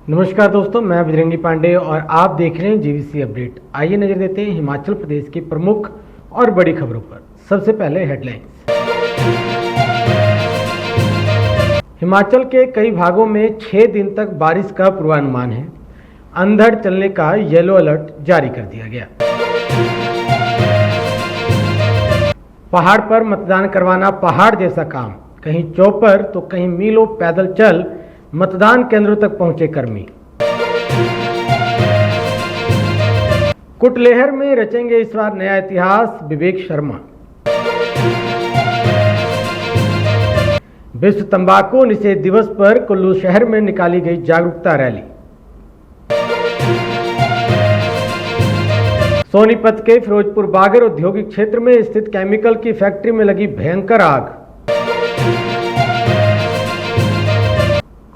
नमस्कार दोस्तों, मैं बजरंगी पांडे और आप देख रहे हैं जीवीसी अपडेट। आइए नजर देते हैं हिमाचल प्रदेश की प्रमुख और बड़ी खबरों पर। सबसे पहले हेडलाइंस। हिमाचल के कई भागों में 6 दिन तक बारिश का पूर्वानुमान है। अंधड़ चलने का येलो अलर्ट जारी कर दिया गया। पहाड़ पर मतदान करवाना पहाड़ जैसा काम, कहीं चौपर तो कहीं मीलों पैदल चल मतदान केंद्रों तक पहुंचे कर्मी। कुटलेहर में रचेंगे इस बार नया इतिहास, विवेक शर्मा। विश्व तंबाकू निषेध दिवस पर कुल्लू शहर में निकाली गई जागरूकता रैली। सोनीपत के फिरोजपुर बागर औद्योगिक क्षेत्र में स्थित केमिकल की फैक्ट्री में लगी भयंकर आग।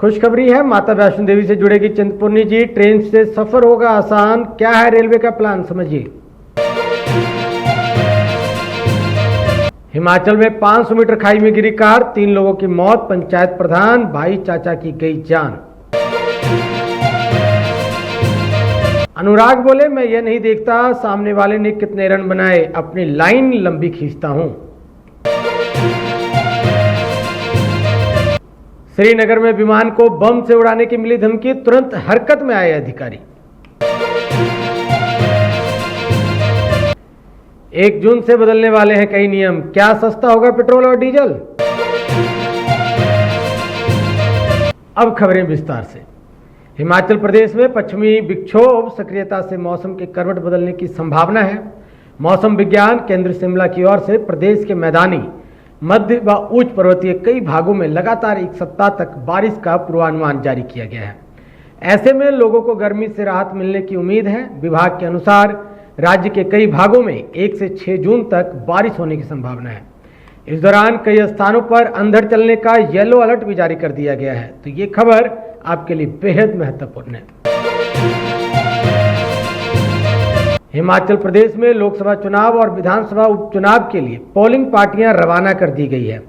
खुशखबरी है, माता वैष्णो देवी से जुड़ेगी चिंतपूर्णी जी। ट्रेन से सफर होगा आसान। क्या है रेलवे का प्लान, समझिए। हिमाचल में 500 मीटर खाई में गिरी कार, 3 लोगों की मौत। पंचायत प्रधान भाई चाचा की गई जान। अनुराग बोले, मैं ये नहीं देखता सामने वाले ने कितने रन बनाए, अपनी लाइन लंबी खींचता हूं। श्रीनगर में विमान को बम से उड़ाने की मिली धमकी, तुरंत हरकत में आए अधिकारी। 1 जून से बदलने वाले हैं कई नियम, क्या सस्ता होगा पेट्रोल और डीजल। अब खबरें विस्तार से। हिमाचल प्रदेश में पश्चिमी विक्षोभ सक्रियता से मौसम के करवट बदलने की संभावना है। मौसम विज्ञान केंद्र शिमला की ओर से प्रदेश के मैदानी, मध्य व उच्च पर्वतीय कई भागों में लगातार 1 सप्ताह तक बारिश का पूर्वानुमान जारी किया गया है। ऐसे में लोगों को गर्मी से राहत मिलने की उम्मीद है। विभाग के अनुसार राज्य के कई भागों में 1 से 6 जून तक बारिश होने की संभावना है। इस दौरान कई स्थानों पर अंधड़ चलने का येलो अलर्ट भी जारी कर दिया गया है। तो ये खबर आपके लिए बेहद महत्वपूर्ण है। हिमाचल प्रदेश में लोकसभा चुनाव और विधानसभा उपचुनाव के लिए पोलिंग पार्टियां रवाना कर दी गई है।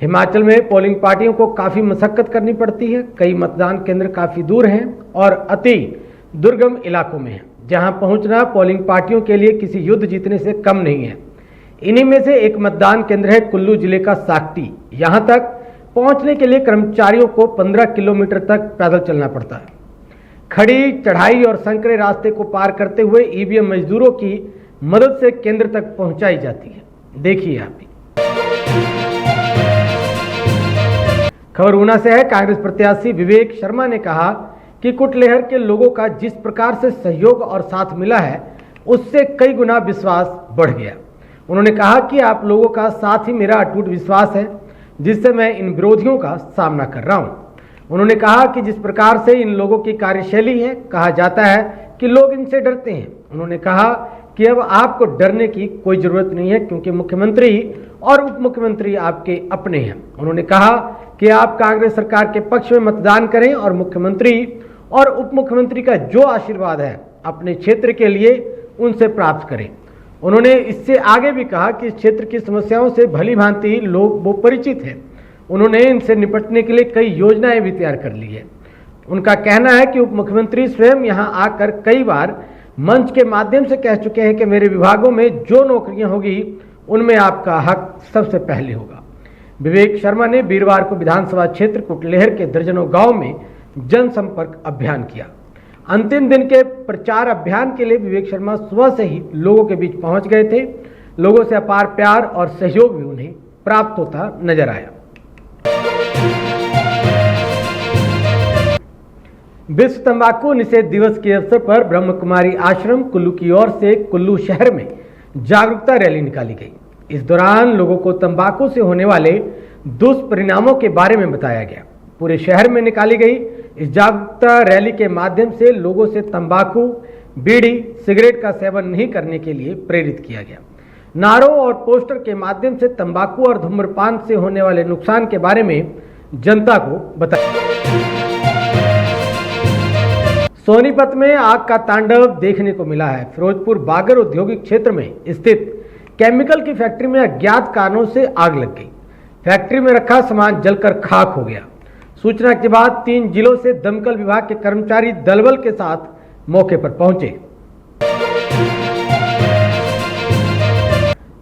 हिमाचल में पोलिंग पार्टियों को काफी मशक्कत करनी पड़ती है। कई मतदान केंद्र काफी दूर हैं और अति दुर्गम इलाकों में हैं, जहां पहुंचना पोलिंग पार्टियों के लिए किसी युद्ध जीतने से कम नहीं है। इन्हीं में से एक मतदान केंद्र है कुल्लू जिले का साक्टी। यहां तक पहुंचने के लिए कर्मचारियों को 15 किलोमीटर तक पैदल चलना पड़ता है। खड़ी चढ़ाई और संकरे रास्ते को पार करते हुए ईवीएम मजदूरों की मदद से केंद्र तक पहुंचाई जाती है। देखिए आप भी। खबर ऊना से है। कांग्रेस प्रत्याशी विवेक शर्मा ने कहा कि कुटलेहर के लोगों का जिस प्रकार से सहयोग और साथ मिला है, उससे कई गुना विश्वास बढ़ गया। उन्होंने कहा कि आप लोगों का साथ ही मेरा अटूट विश्वास है, जिससे मैं इन विरोधियों का सामना कर रहा हूं। उन्होंने कहा कि जिस प्रकार से इन लोगों की कार्यशैली है, कहा जाता है कि लोग इनसे डरते हैं। उन्होंने कहा कि अब आपको डरने की कोई जरूरत नहीं है, क्योंकि मुख्यमंत्री और उप मुख्यमंत्री आपके अपने हैं। उन्होंने कहा कि आप कांग्रेस सरकार के पक्ष में मतदान करें और मुख्यमंत्री और उप मुख्यमंत्री का जो आशीर्वाद है अपने क्षेत्र के लिए उनसे प्राप्त करें। उन्होंने इससे आगे भी कहा कि इस क्षेत्र की समस्याओं से भली भांति लोग वो परिचित हैं। उन्होंने इनसे निपटने के लिए कई योजनाएं भी तैयार कर ली है। उनका कहना है कि उप मुख्यमंत्री स्वयं यहां आकर कई बार मंच के माध्यम से कह चुके हैं कि मेरे विभागों में जो नौकरियां होगी उनमें आपका हक सबसे पहले होगा। विवेक शर्मा ने वीरवार को विधानसभा क्षेत्र कुटलेहर के दर्जनों गांव में जनसंपर्क अभियान किया। अंतिम दिन के प्रचार अभियान के लिए विवेक शर्मा सुबह से ही लोगों के बीच पहुंच गए थे। लोगों से अपार प्यार और सहयोग भी उन्हें प्राप्त होता नजर आया। विश्व तंबाकू निषेध दिवस के अवसर पर ब्रह्म कुमारी आश्रम कुल्लू की ओर से कुल्लू शहर में जागरूकता रैली निकाली गई। इस दौरान लोगों को तंबाकू से होने वाले दुष्परिणामों के बारे में बताया गया। पूरे शहर में निकाली गई इस जागरूकता रैली के माध्यम से लोगों से तंबाकू, बीड़ी, सिगरेट का सेवन नहीं करने के लिए प्रेरित किया गया। नारों और पोस्टर के माध्यम से तंबाकू और धूम्रपान से होने वाले नुकसान के बारे में जनता को बताया। सोनीपत में आग का तांडव देखने को मिला है। फिरोजपुर बागर औद्योगिक क्षेत्र में स्थित केमिकल की फैक्ट्री में अज्ञात कारणों से आग लग गई। फैक्ट्री में रखा सामान जलकर खाक हो गया। सूचना के बाद 3 जिलों से दमकल विभाग के कर्मचारी दलबल के साथ मौके पर पहुंचे।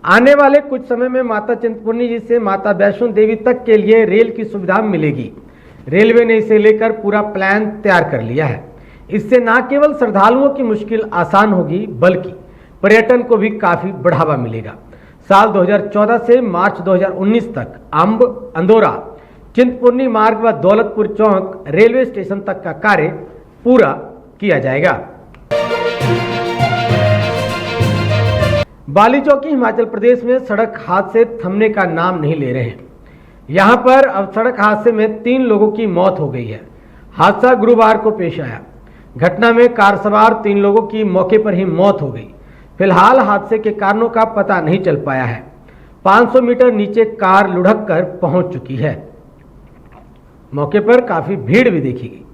आने वाले कुछ समय में माता चिंतपूर्णी जी से माता वैष्णो देवी तक के लिए रेल की सुविधा मिलेगी। रेलवे ने इसे लेकर पूरा प्लान तैयार कर लिया है। इससे न केवल श्रद्धालुओं की मुश्किल आसान होगी बल्कि पर्यटन को भी काफी बढ़ावा मिलेगा। साल 2014 से मार्च 2019 तक अंब, अंदौरा, चिंतपूर्णी मार्ग व दौलतपुर चौक रेलवे स्टेशन तक का कार्य पूरा किया जाएगा। बाली चौकी हिमाचल प्रदेश में सड़क हादसे थमने का नाम नहीं ले रहे हैं। यहां पर अब सड़क हादसे में 3 लोगों की मौत हो गई है। हादसा गुरुवार को पेश आया। घटना में कार सवार 3 लोगों की मौके पर ही मौत हो गई। फिलहाल हादसे के कारणों का पता नहीं चल पाया है। 500 मीटर नीचे कार लुढ़क कर पहुंच चुकी है। मौके पर काफी भीड़ भी देखी गई।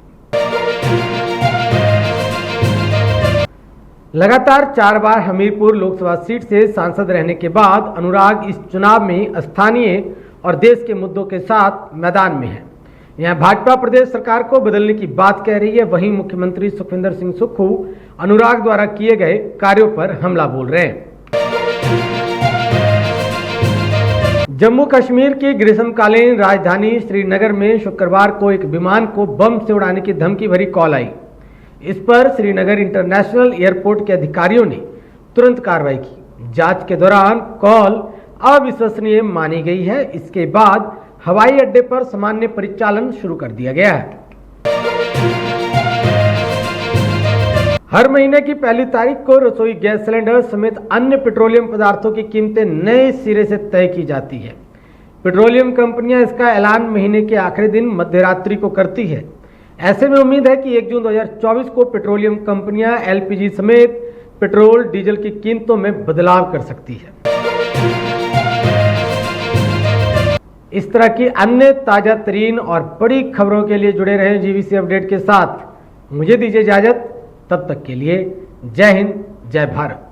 लगातार 4 बार हमीरपुर लोकसभा सीट से सांसद रहने के बाद अनुराग इस चुनाव में स्थानीय और देश के मुद्दों के साथ मैदान में है। यहां भाजपा प्रदेश सरकार को बदलने की बात कह रही है, वहीं मुख्यमंत्री सुखविंदर सिंह सुक्खू अनुराग द्वारा किए गए कार्यों पर हमला बोल रहे हैं। जम्मू कश्मीर की ग्रीष्मकालीन राजधानी श्रीनगर में शुक्रवार को एक विमान को बम से उड़ाने की धमकी भरी कॉल आई। इस पर श्रीनगर इंटरनेशनल एयरपोर्ट के अधिकारियों ने तुरंत कार्रवाई की। जांच के दौरान कॉल अविश्वसनीय मानी गई है। इसके बाद हवाई अड्डे पर सामान्य परिचालन शुरू कर दिया गया है। हर महीने की 1 तारीख को रसोई गैस सिलेंडर समेत अन्य पेट्रोलियम पदार्थों की कीमतें नए सिरे से तय की जाती है। पेट्रोलियम कंपनियां इसका ऐलान महीने के आखिरी दिन मध्यरात्रि को करती है। ऐसे में उम्मीद है कि 1 जून 2024 को पेट्रोलियम कंपनियां एलपीजी समेत पेट्रोल डीजल की कीमतों में बदलाव कर सकती है। इस तरह की अन्य ताजा तरीन और बड़ी खबरों के लिए जुड़े रहें जीवीसी अपडेट के साथ। मुझे दीजिए इजाजत, तब तक के लिए जय हिंद, जय भारत।